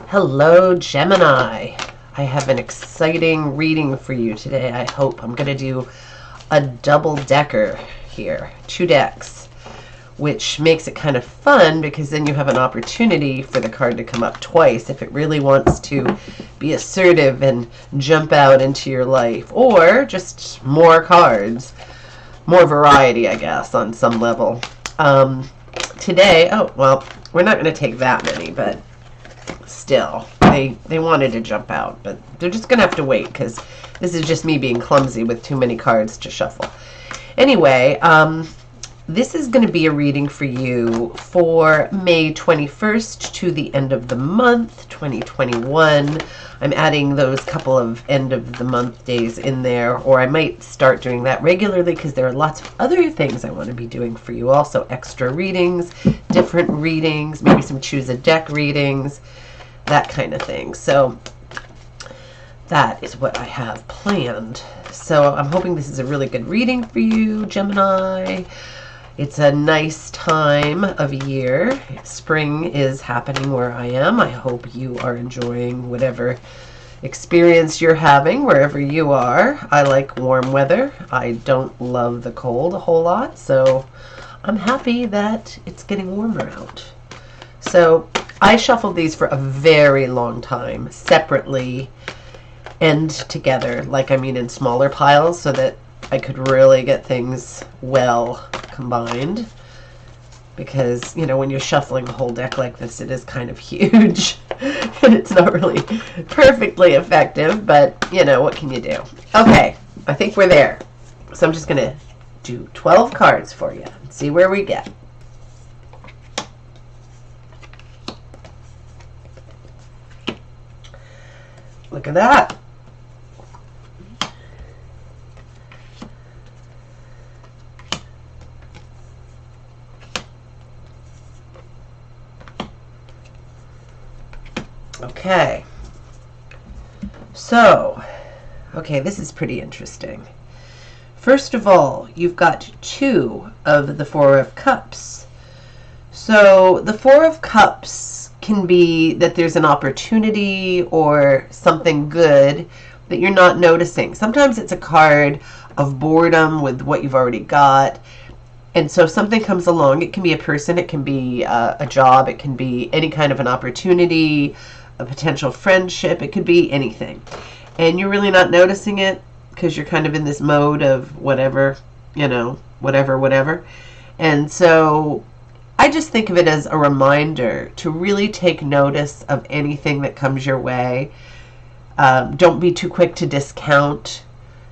Hello, Gemini. I have an exciting reading for you today. I hope I'm going to do a double-decker here, 2 decks, which makes it kind of fun because then you have an opportunity for the card to come up twice if it really wants to be assertive and jump out into your life, or just more cards, more variety, I guess, on some level. Today, oh, well, we're not going to take that many, but still, they wanted to jump out, but they're just gonna have to wait because this is just me being clumsy with too many cards to shuffle. Anyway, this is going to be a reading for you for May 21st to the end of the month 2021. I'm adding those couple of end of the month days in there, or I might start doing that regularly because there are lots of other things I want to be doing for you. Also extra readings, different readings, maybe some choose a deck readings, that kind of thing. So that is what I have planned. So I'm hoping this is a really good reading for you, Gemini. It's a nice time of year. Spring is happening where I am. I hope you are enjoying whatever experience you're having wherever you are. I like warm weather. I don't love the cold a whole lot, so I'm happy that it's getting warmer out. So I shuffled these for a very long time, separately and together, like I mean in smaller piles, so that I could really get things well combined, because you know, when you're shuffling a whole deck like this, it is kind of huge and it's not really perfectly effective, but you know, what can you do? Okay, I think we're there, so I'm just gonna do 12 cards for you and see where we get. Look at that. Okay, so, okay, this is pretty interesting. First of all, you've got 2 of the 4 of Cups. So the 4 of Cups can be that there's an opportunity or something good that you're not noticing. Sometimes it's a card of boredom with what you've already got. And so something comes along. It can be a person, it can be a job, it can be any kind of an opportunity, a potential friendship, it could be anything. And you're really not noticing it because you're kind of in this mode of whatever, you know, whatever. And so I just think of it as a reminder to really take notice of anything that comes your way. Don't be too quick to discount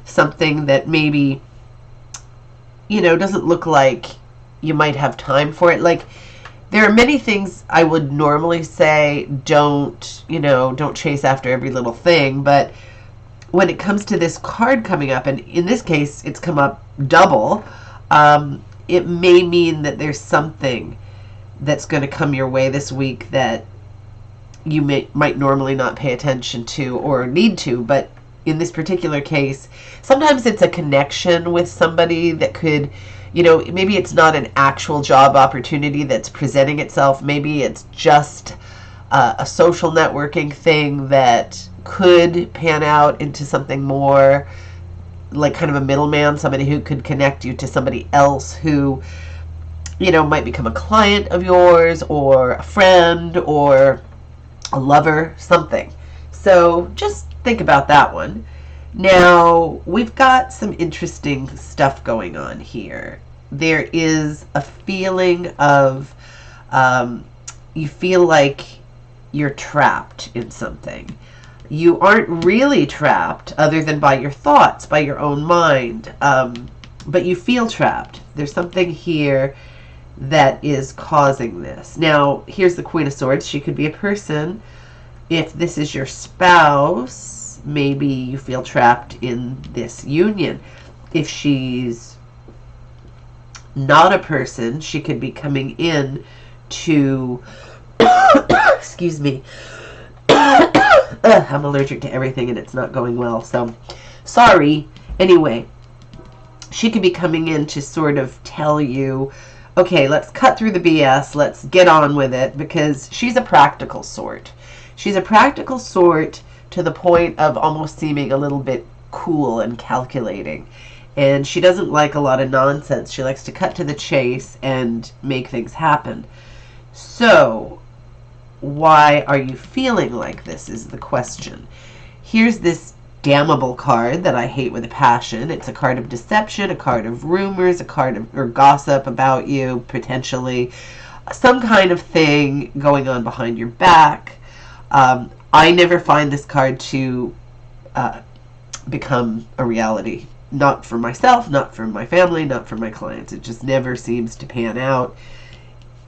something that maybe, you know, doesn't look like you might have time for it. Like, there are many things I would normally say don't, you know, don't chase after every little thing, but when it comes to this card coming up, and in this case it's come up double, it may mean that there's something that's going to come your way this week that you might normally not pay attention to or need to, but in this particular case, sometimes it's a connection with somebody that could, you know, maybe it's not an actual job opportunity that's presenting itself. Maybe it's just a social networking thing that could pan out into something more like kind of a middleman, somebody who could connect you to somebody else who, you know, might become a client of yours or a friend or a lover, something. So just think about that one. Now, we've got some interesting stuff going on here. There is a feeling of, you feel like you're trapped in something. You aren't really trapped other than by your thoughts, by your own mind, but you feel trapped. There's something here that is causing this. Now, here's the Queen of Swords. She could be a person. If this is your spouse, maybe you feel trapped in this union. If she's not a person, she could be coming in to excuse me. I'm allergic to everything and it's not going well, so sorry. Anyway, she could be coming in to sort of tell you, okay, let's cut through the BS, let's get on with it, because she's a practical sort. She's a practical sort to the point of almost seeming a little bit cool and calculating. And she doesn't like a lot of nonsense. She likes to cut to the chase and make things happen. So, why are you feeling like this is the question. Here's this damnable card that I hate with a passion. It's a card of deception, a card of rumors, a card of or gossip about you, potentially. Some kind of thing going on behind your back. I never find this card to become a reality. Not for myself, not for my family, not for my clients. It just never seems to pan out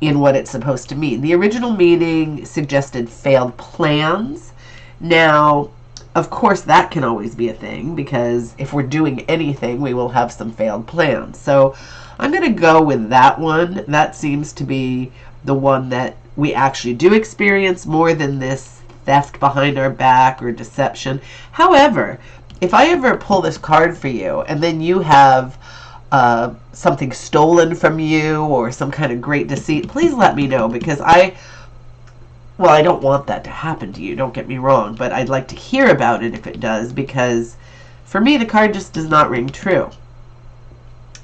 in what it's supposed to mean. The original meaning suggested failed plans. Now, of course, that can always be a thing, because if we're doing anything, we will have some failed plans. So I'm going to go with that one. That seems to be the one that we actually do experience more than this theft behind our back or deception. However, if I ever pull this card for you and then you have something stolen from you or some kind of great deceit, please let me know, because I don't want that to happen to you, don't get me wrong, but I'd like to hear about it if it does, because for me the card just does not ring true.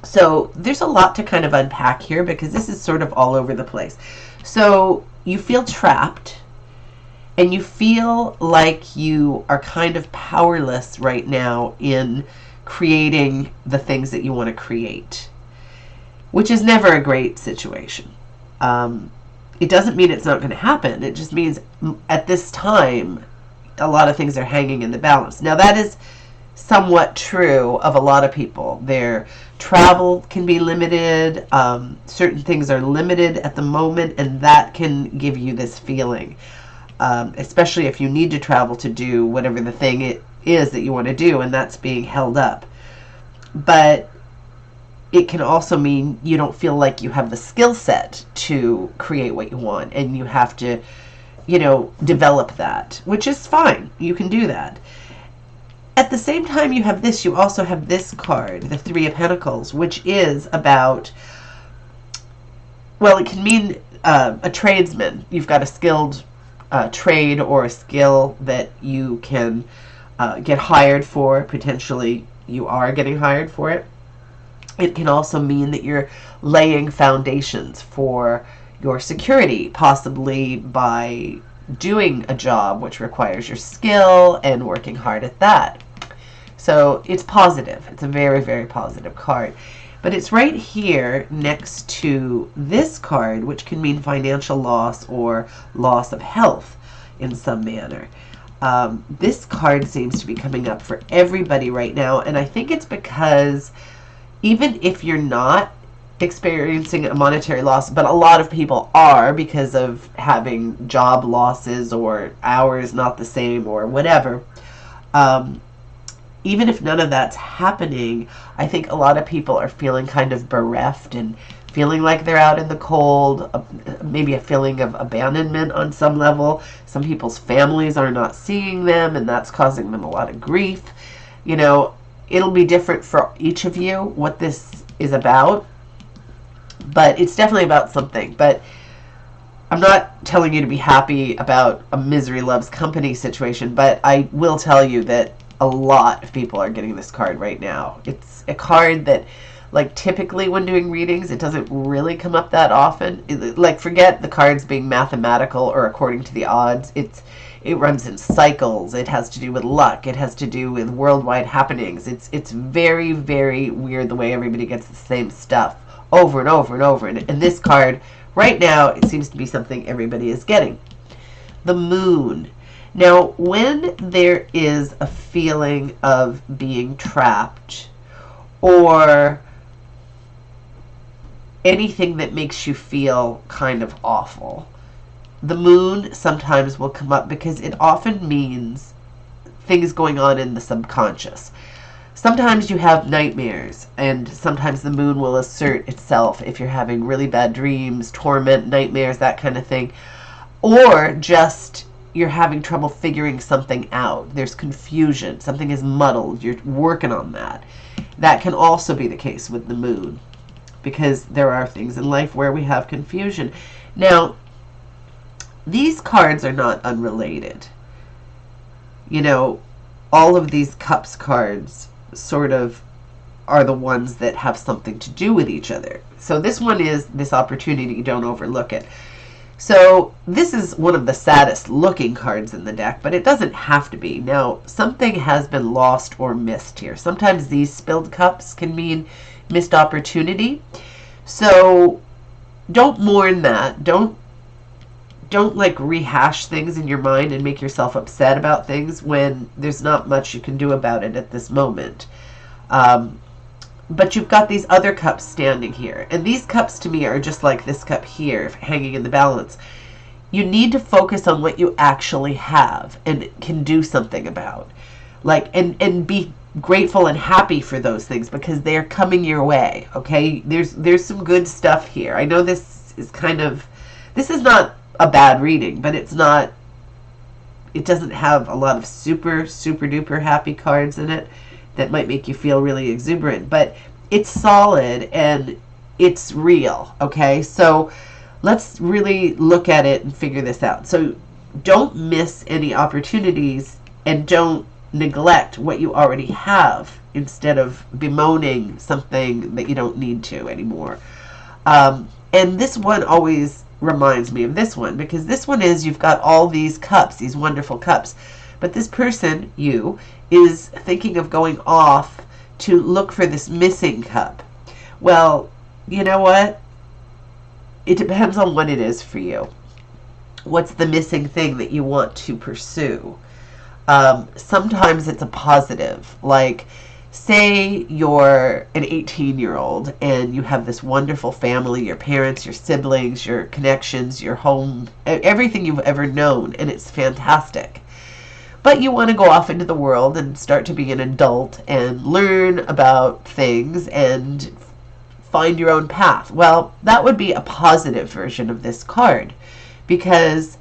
So there's a lot to kind of unpack here, because this is sort of all over the place. So you feel trapped, and you feel like you are kind of powerless right now in creating the things that you want to create, which is never a great situation. It doesn't mean it's not going to happen. It just means at this time, a lot of things are hanging in the balance. Now, that is somewhat true of a lot of people. Their travel can be limited. Certain things are limited at the moment, and that can give you this feeling. Especially if you need to travel to do whatever the thing it is that you want to do, and that's being held up. But it can also mean you don't feel like you have the skill set to create what you want, and you have to, develop that, which is fine. You can do that. At the same time you have this, you also have this card, the Three of Pentacles, which is about, it can mean a tradesman. You've got a skilled trade or a skill that you can get hired for. Potentially you are getting hired for it. It can also mean that you're laying foundations for your security, possibly by doing a job which requires your skill and working hard at that. So it's positive. It's a very, very positive card. But it's right here next to this card, which can mean financial loss or loss of health in some manner. This card seems to be coming up for everybody right now, and I think it's because even if you're not experiencing a monetary loss, but a lot of people are because of having job losses or hours not the same or whatever, even if none of that's happening, I think a lot of people are feeling kind of bereft and feeling like they're out in the cold, maybe a feeling of abandonment on some level. Some people's families are not seeing them, and that's causing them a lot of grief. It'll be different for each of you what this is about, but it's definitely about something. But I'm not telling you to be happy about a misery loves company situation, but I will tell you that a lot of people are getting this card right now. It's a card that, typically when doing readings, it doesn't really come up that often. Forget the cards being mathematical or according to the odds. It runs in cycles. It has to do with luck. It has to do with worldwide happenings. It's very, very weird the way everybody gets the same stuff over and over and over. And this card, right now, it seems to be something everybody is getting. The Moon. Now, when there is a feeling of being trapped or anything that makes you feel kind of awful, the Moon sometimes will come up, because it often means things going on in the subconscious. Sometimes you have nightmares, and sometimes the Moon will assert itself if you're having really bad dreams, torment, nightmares, that kind of thing. Or just you're having trouble figuring something out. There's confusion. Something is muddled. You're working on that. That can also be the case with the Moon, because there are things in life where we have confusion. Now, these cards are not unrelated. You know, all of these cups cards sort of are the ones that have something to do with each other. So this one is this opportunity, don't overlook it. So this is one of the saddest looking cards in the deck, but it doesn't have to be. Now, something has been lost or missed here. Sometimes these spilled cups can mean missed opportunity. So don't mourn that. Don't like rehash things in your mind and make yourself upset about things when there's not much you can do about it at this moment. But you've got these other cups standing here. And these cups to me are just like this cup here hanging in the balance. You need to focus on what you actually have and can do something about. Like, and be grateful and happy for those things because they're coming your way, okay? There's some good stuff here. I know this is not a bad reading, but it doesn't have a lot of super duper happy cards in it that might make you feel really exuberant, but it's solid and it's real, okay? So let's really look at it and figure this out. So don't miss any opportunities and don't neglect what you already have instead of bemoaning something that you don't need to anymore. And this one always reminds me of this one because this one is you've got all these cups, these wonderful cups, but this person, you, is thinking of going off to look for this missing cup. Well, you know what? It depends on what it is for you. What's the missing thing that you want to pursue? Sometimes it's a positive, like say you're an 18-year-old and you have this wonderful family, your parents, your siblings, your connections, your home, everything you've ever known, and it's fantastic. But you want to go off into the world and start to be an adult and learn about things and find your own path. Well, that would be a positive version of this card because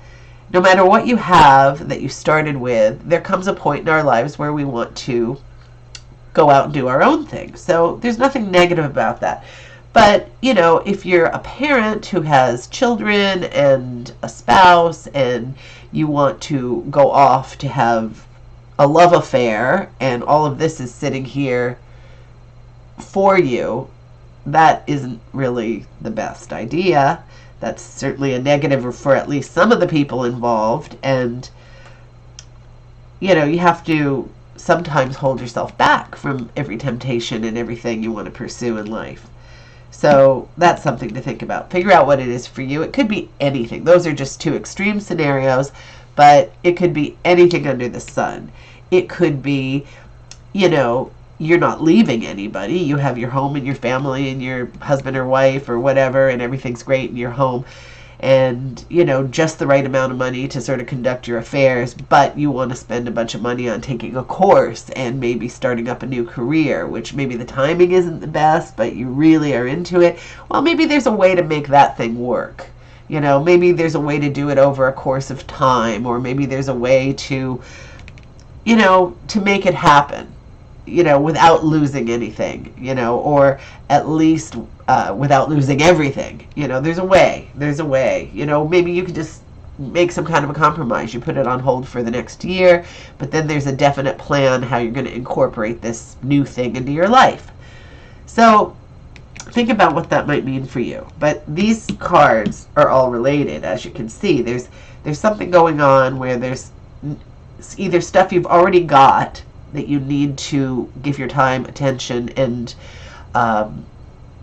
no matter what you have that you started with, there comes a point in our lives where we want to go out and do our own thing. So there's nothing negative about that. But, you know, if you're a parent who has children and a spouse and you want to go off to have a love affair and all of this is sitting here for you, that isn't really the best idea. That's certainly a negative for at least some of the people involved. And, you know, you have to sometimes hold yourself back from every temptation and everything you want to pursue in life. So that's something to think about. Figure out what it is for you. It could be anything. Those are just two extreme scenarios, but it could be anything under the sun. It could be, you know, you're not leaving anybody. You have your home and your family and your husband or wife or whatever, and everything's great in your home. And, you know, just the right amount of money to sort of conduct your affairs, but you want to spend a bunch of money on taking a course and maybe starting up a new career, which maybe the timing isn't the best, but you really are into it. Well, maybe there's a way to make that thing work. You know, maybe there's a way to do it over a course of time, or maybe there's a way to, you know, to make it happen, you know, without losing anything, you know, or at least without losing everything. You know, there's a way, you know, maybe you could just make some kind of a compromise. You put it on hold for the next year, but then there's a definite plan how you're going to incorporate this new thing into your life. So think about what that might mean for you. But these cards are all related, as you can see. There's something going on where there's either stuff you've already got that you need to give your time, attention, and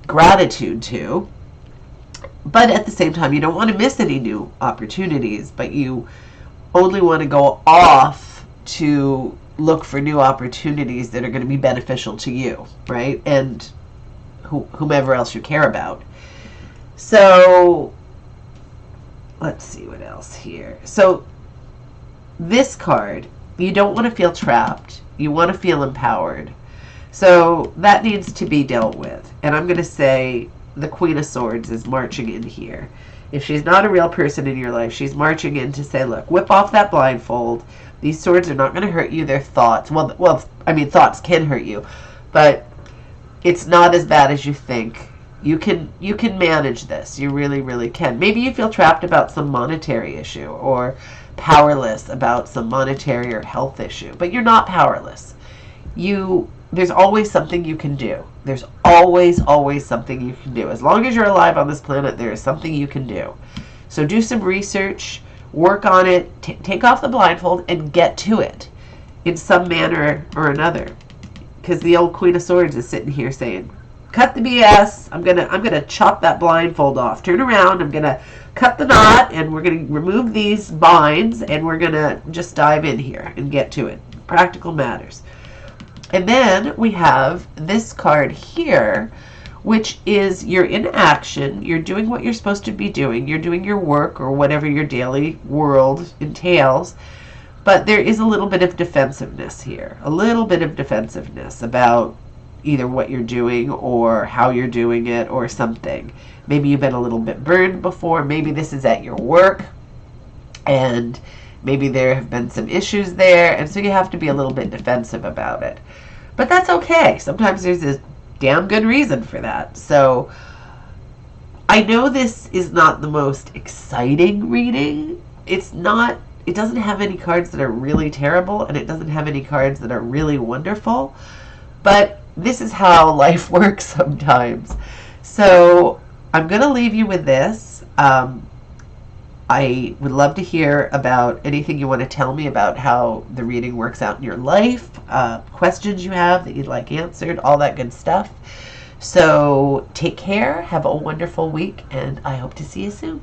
gratitude to, but at the same time you don't want to miss any new opportunities, but you only want to go off to look for new opportunities that are going to be beneficial to you, right? And whomever else you care about. So let's see what else here. So this card, you don't want to feel trapped. You want to feel empowered. So that needs to be dealt with. And I'm going to say the Queen of Swords is marching in here. If she's not a real person in your life, she's marching in to say, look, whip off that blindfold. These swords are not going to hurt you. They're thoughts. Well, I mean, thoughts can hurt you, but it's not as bad as you think. You can manage this. You really, really can. Maybe you feel trapped about some monetary issue or powerless about some monetary or health issue, but you're not powerless. There's always something you can do. There's always something you can do. As long as you're alive on this planet, there is something you can do. So do some research, work on it, take off the blindfold, and get to it in some manner or another. Because the old Queen of Swords is sitting here saying, cut the BS. I'm gonna chop that blindfold off. Turn around. I'm gonna cut the knot, and we're gonna remove these binds, and we're gonna just dive in here and get to it. Practical matters. And then we have this card here, which is you're in action. You're doing what you're supposed to be doing. You're doing your work or whatever your daily world entails. But there is a little bit of defensiveness here. A little bit of defensiveness about either what you're doing or how you're doing it or something. Maybe you've been a little bit burned before. Maybe this is at your work and maybe there have been some issues there, and so you have to be a little bit defensive about it. But that's okay. Sometimes there's a damn good reason for that. So I know this is not the most exciting reading. It doesn't have any cards that are really terrible, and it doesn't have any cards that are really wonderful. But this is how life works sometimes. So I'm going to leave you with this. I would love to hear about anything you want to tell me about how the reading works out in your life, questions you have that you'd like answered, all that good stuff. So take care, have a wonderful week, and I hope to see you soon.